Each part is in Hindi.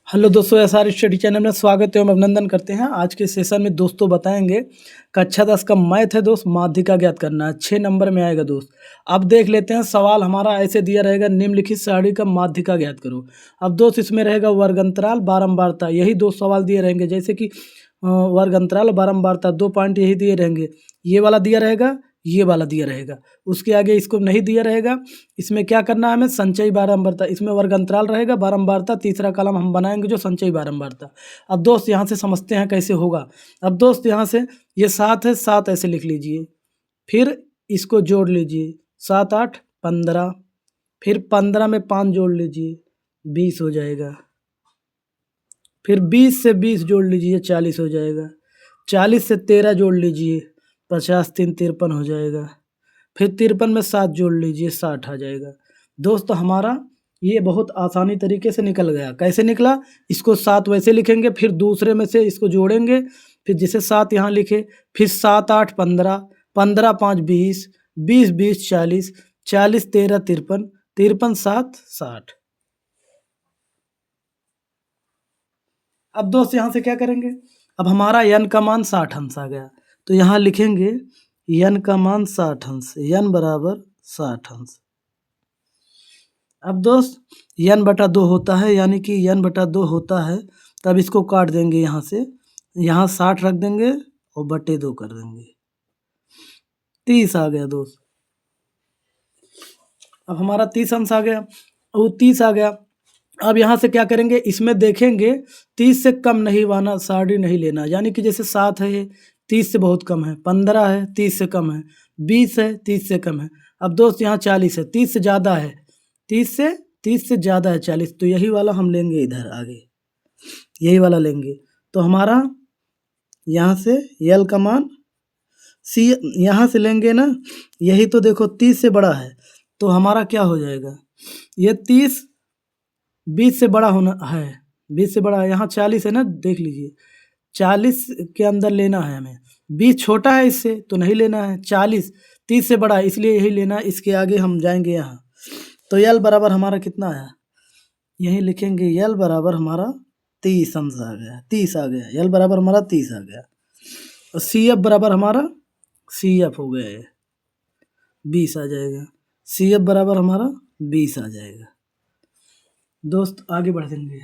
हेलो दोस्तों, एसआर स्टडी चैनल में स्वागत एवं अभिनंदन करते हैं। आज के सेशन में दोस्तों बताएंगे कक्षा 10 का मैथ है दोस्त, माध्यिका ज्ञात करना है। 6 नंबर में आएगा दोस्त। अब देख लेते हैं, सवाल हमारा ऐसे दिया रहेगा, निम्नलिखित सारणी का माध्यिका ज्ञात करो। अब दोस्त इसमें रहेगा वर्गंतराल, बारंबारता, यही दो सवाल दिए रहेंगे। जैसे कि वर्गंतराल, बारंबारता, 2 पॉइंट यही दिए रहेंगे। ये वाला दिया रहेगा, ये वाला दिया रहेगा, उसके आगे इसको नहीं दिया रहेगा। इसमें क्या करना है हमें, संचयी बारंबारता। इसमें वर्गंतराल रहेगा, बारंबारता, तीसरा कॉलम हम बनाएंगे जो संचयी बारंबारता। अब दोस्त यहाँ से समझते हैं कैसे होगा। अब दोस्त यहाँ से ये 7 है, 7 ऐसे लिख लीजिए, फिर इसको जोड़ लीजिए, 7 8 15, फिर 15 में 5 जोड़ लीजिए, 20 हो जाएगा। फिर 20 से 20 जोड़ लीजिए, 40 हो जाएगा। 40 से 13 जोड़ लीजिए, 50 3 53 हो जाएगा। फिर 53 में 7 जोड़ लीजिए, 60 आ जाएगा। दोस्त हमारा ये बहुत आसानी तरीके से निकल गया। कैसे निकला, इसको 7 वैसे लिखेंगे, फिर दूसरे में से इसको जोड़ेंगे, फिर जैसे 7 यहाँ लिखे, फिर 7 8 15, 15 5 20, 20 20 40, 40 13 53, 53 7 60। अब दोस्त यहाँ से क्या करेंगे, अब हमारा n का मान 60 अंश आ गया, तो यहाँ लिखेंगे n का मान 60 अंश, n बराबर 60 अंश। अब दोस्त n बटा 2 होता है, यानी कि n बटा 2 होता है, तब इसको काट देंगे यहाँ से, यहाँ 60 रख देंगे और बटे 2 कर देंगे, 30 आ गया दोस्त। अब हमारा 30 अंश आ गया, वो 30 आ गया। अब यहाँ से क्या करेंगे, इसमें देखेंगे 30 से कम नहीं वाना, साड़ी नहीं लेना, यानी कि जैसे 7 है, 30 से बहुत कम है, 15 है, 30 से कम है, 20 है, 30 से कम है। अब दोस्त यहाँ 40 है, 30 से ज़्यादा है, 30 से ज़्यादा है 40, तो यही वाला हम लेंगे, इधर आगे यही वाला लेंगे। तो हमारा यहाँ से यल का मान सी यहाँ से लेंगे ना, यही तो देखो 30 से बड़ा है, तो हमारा क्या हो जाएगा, ये 30 20 से बड़ा होना है, 20 से बड़ा है। यहाँ 40 है ना, देख लीजिए, 40 के अंदर लेना है हमें, 20 छोटा है इससे तो नहीं लेना है, 40 30 से बड़ा है इसलिए यही लेना है। इसके आगे हम जाएंगे यहाँ, तो यल बराबर हमारा कितना है, यही लिखेंगे, यल बराबर हमारा 30 अंश आ गया, 30 आ गया, यल बराबर हमारा 30 आ गया। और सी एफ बराबर हमारा, सी एफ हो गया है 20 आ जाएगा, सी एफ बराबर हमारा 20 आ जाएगा। दोस्त आगे बढ़ देंगे,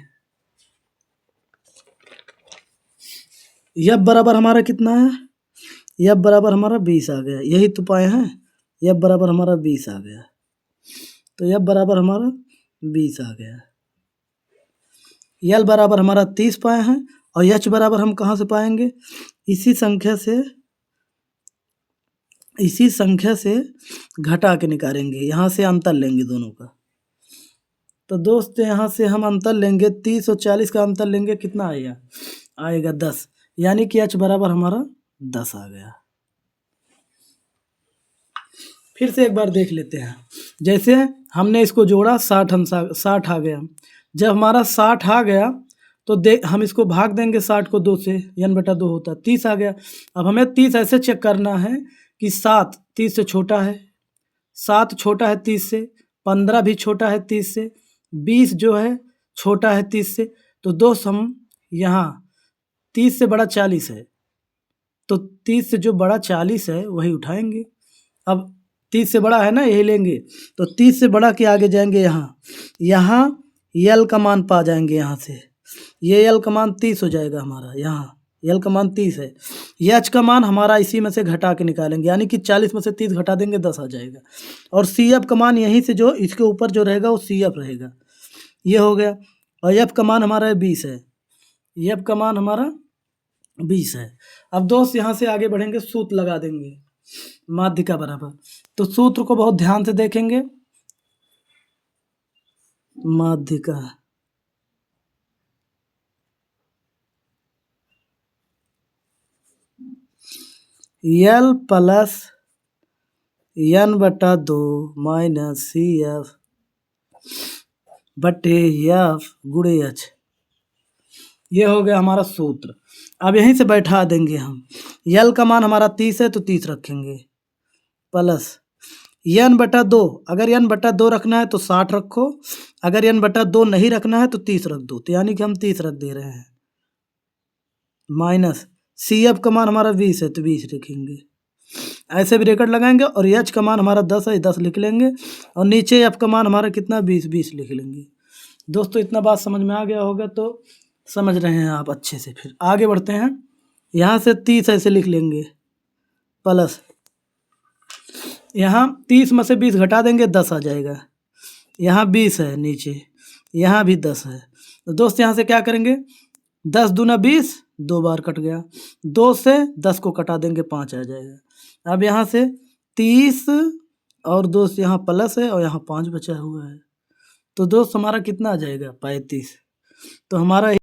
एफ बराबर हमारा कितना है, एफ बराबर हमारा 20 आ गया, यही तो पाए हैं, एफ बराबर हमारा 20 आ गया, तो एफ बराबर हमारा 20 आ गया। यल बराबर हमारा 30 पाए हैं, और एच बराबर हम कहाँ से पाएंगे, इसी संख्या से घटा के निकालेंगे, यहाँ से अंतर लेंगे दोनों का। तो दोस्त यहाँ से हम अंतर लेंगे, 30 और 40 का अंतर लेंगे, कितना आएगा 10, यानी कि एच बराबर हमारा 10 आ गया। फिर से एक बार देख लेते हैं, जैसे हमने इसको जोड़ा, 60 आ गया। जब हमारा 60 आ गया तो हम इसको भाग देंगे 60 को 2 से, n बटा 2 होता है, 30 आ गया। अब हमें 30 ऐसे चेक करना है कि 7 30 से छोटा है, 7 छोटा है 30 से, 15 भी छोटा है 30 से, 20 जो है छोटा है 30 से। तो दोस्त हम यहाँ 30 से बड़ा 40 है, तो 30 से जो बड़ा 40 है वही उठाएंगे। अब 30 से बड़ा है ना, यही लेंगे, तो 30 से बड़ा के आगे जाएंगे, यहाँ यल का मान पा जाएंगे, यहाँ से ये यल का मान 30 हो जाएगा हमारा, यहाँ यल का मान 30 है। एच का मान हमारा इसी में से घटा के निकालेंगे, यानी कि 40 में से 30 घटा देंगे, 10 आ जाएगा। और सी एफ का मान यहीं से जो इसके ऊपर जो रहेगा वो सी एफ रहेगा, ये हो गया। और एफ का मान हमारा 20 है, एफ का मान हमारा 20 है। अब दोस्त यहाँ से आगे बढ़ेंगे, सूत्र लगा देंगे, माध्यिका बराबर। तो सूत्र को बहुत ध्यान से देखेंगे, माध्यिका यल प्लस n बटा 2 माइनस सी एफ बटे एफ गुणे एच, ये हो गया हमारा सूत्र। अब यहीं से बैठा देंगे हम, यल का मान हमारा 30 है तो 30 रखेंगे, प्लस n बटा 2, अगर n बटा 2 रखना है तो 60 रखो, अगर n बटा 2 नहीं रखना है तो 30 रख दो, तो यानी कि हम 30 रख दे रहे हैं। माइनस CF का मान हमारा 20 है तो 20 लिखेंगे, ऐसे ब्रैकेट लगाएंगे और H का मान हमारा 10 है, 10 लिख लेंगे और नीचे F का मान हमारा कितना 20 लिख लेंगे। दोस्तों इतना बात समझ में आ गया होगा तो समझ रहे हैं आप अच्छे से। फिर आगे बढ़ते हैं, यहाँ से 30 ऐसे लिख लेंगे प्लस, यहाँ 30 में से 20 घटा देंगे 10 आ जाएगा, यहाँ 20 है नीचे, यहाँ भी 10 है, तो दोस्त यहाँ से क्या करेंगे 10 दूना 20, 2 बार कट गया, 2 से 10 को कटा देंगे 5 आ जाएगा। अब यहाँ से 30 और दोस्त यहाँ प्लस है और यहाँ 5 बचा हुआ है, तो दोस्त हमारा कितना आ जाएगा 35। तो हमारा